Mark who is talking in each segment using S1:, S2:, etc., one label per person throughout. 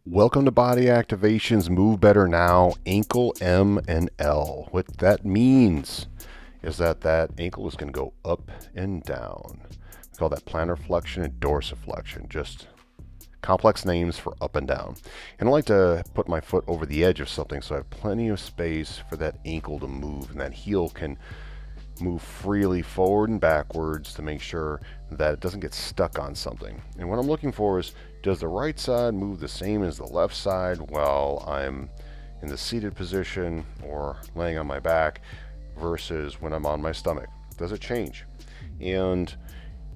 S1: Welcome to Body Activations Move Better Now, ankle M and L. What that means is that ankle is going to go up and down. We call that plantar flexion and dorsiflexion, just complex names for up and down. And I like to put my foot over the edge of something so I have plenty of space for that ankle to move, and that heel can move freely forward and backwards to make sure that it doesn't get stuck on something. And what I'm looking for is, does the right side move the same as the left side while I'm in the seated position or laying on my back versus when I'm on my stomach? Does it change? And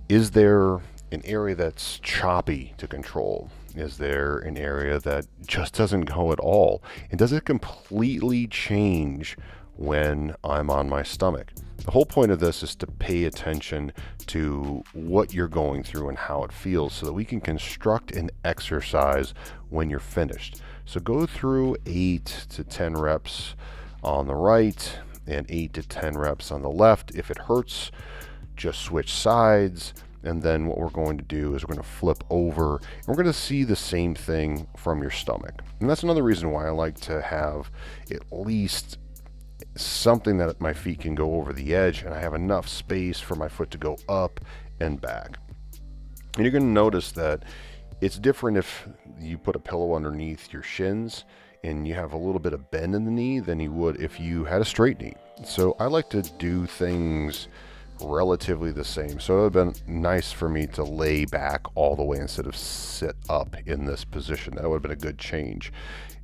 S1: is there an area that's choppy to control? Is there an area that just doesn't go at all? And does it completely change when I'm on my stomach? The whole point of this is to pay attention to what you're going through and how it feels so that we can construct an exercise when you're finished. So go through 8 to 10 reps on the right and 8 to 10 reps on the left. If it hurts, just switch sides. And then what we're going to do is we're going to flip over and we're going to see the same thing from your stomach. And that's another reason why I like to have at least something that my feet can go over the edge and I have enough space for my foot to go up and back. And you're going to notice that it's different if you put a pillow underneath your shins and you have a little bit of bend in the knee than you would if you had a straight knee. So I like to do things relatively the same. So it would have been nice for me to lay back all the way instead of sit up in this position. That would have been a good change.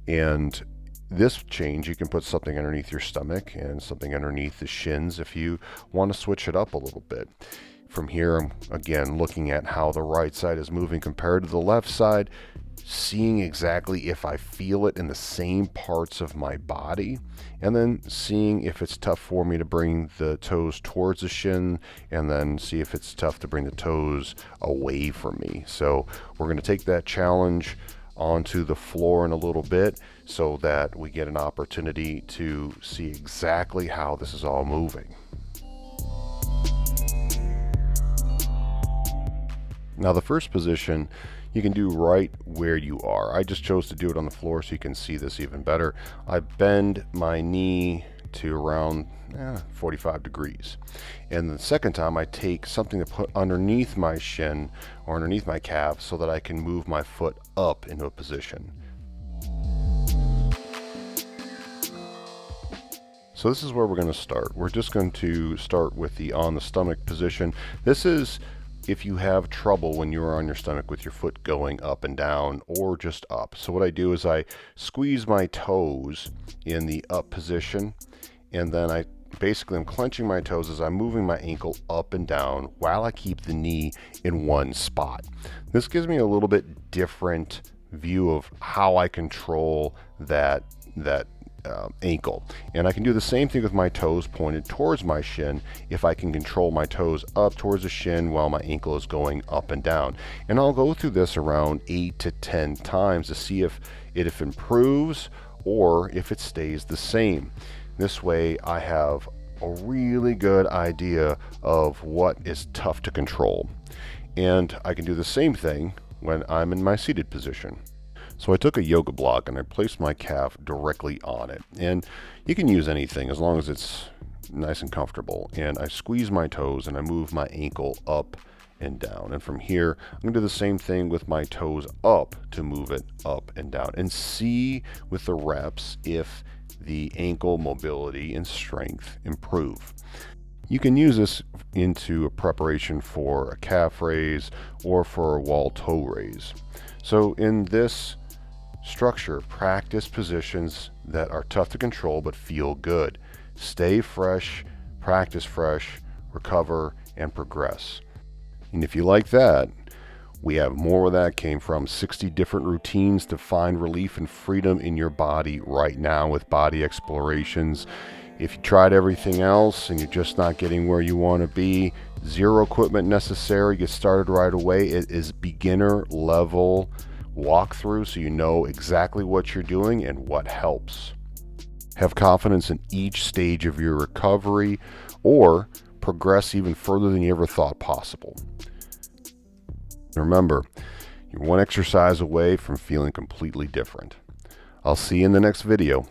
S1: And this change, you can put something underneath your stomach and something underneath the shins if you want to switch it up a little bit. From here, I'm again looking at how the right side is moving compared to the left side, seeing exactly if I feel it in the same parts of my body, and then seeing if it's tough for me to bring the toes towards the shin, and then see if it's tough to bring the toes away from me. So we're going to take that challenge onto the floor in a little bit so that we get an opportunity to see exactly how this is all moving. Now the first position you can do right where you are. I just chose to do it on the floor so you can see this even better. I bend my knee to around 45 degrees. And the second time I take something to put underneath my shin or underneath my calf so that I can move my foot up into a position. So this is where we're going to start. We're just going to start with the on the stomach position. This is if you have trouble when you're on your stomach with your foot going up and down or just up. So what I do is I squeeze my toes in the up position, and then I'm clenching my toes as I'm moving my ankle up and down while I keep the knee in one spot. This gives me a little bit different view of how I control that ankle. And I can do the same thing with my toes pointed towards my shin if I can control my toes up towards the shin while my ankle is going up and down. And I'll go through this around 8 to 10 times to see if it improves or if it stays the same. This way I have a really good idea of what is tough to control. And I can do the same thing when I'm in my seated position. So I took a yoga block and I placed my calf directly on it. And you can use anything as long as it's nice and comfortable. And I squeeze my toes and I move my ankle up and down. And from here, I'm going to do the same thing with my toes up to move it up and down. And see with the reps if the ankle mobility and strength improve. You can use this into a preparation for a calf raise or for a wall toe raise. So in this structure, practice positions that are tough to control but feel good. Stay fresh, practice fresh, recover, and progress. And if you like that, we have more where that came from. 60 different routines to find relief and freedom in your body right now with Body Explorations. If you tried everything else and you're just not getting where you want to be, zero equipment necessary. Get started right away. It is beginner level walkthrough so you know exactly what you're doing and what helps. Have confidence in each stage of your recovery or progress even further than you ever thought possible. Remember, You're one exercise away from feeling completely different. I'll see you in the next video.